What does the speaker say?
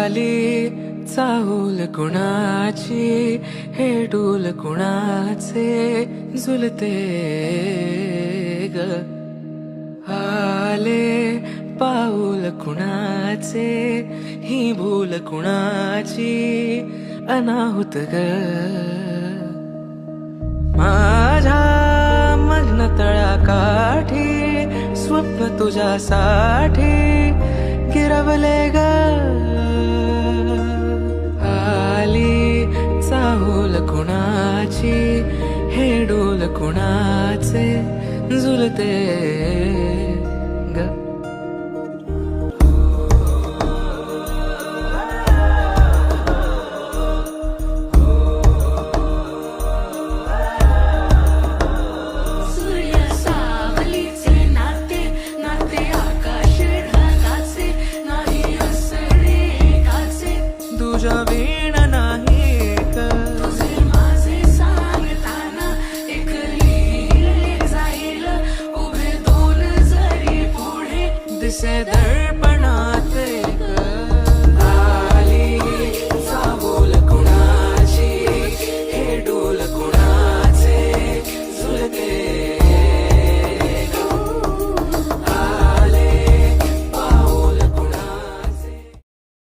आली चाहूल कुणाची, हे डूल कुणाचे झुलते ग. आले पाऊल कुणाचे, ही भूल कुणाची अनाहुत ग. माझ्या मग्न तळाकाठी स्वप्न तुझ्यासाठी गिरवले ग. आली चाहूल कुणाची, हे डोल कुणाचे झुलते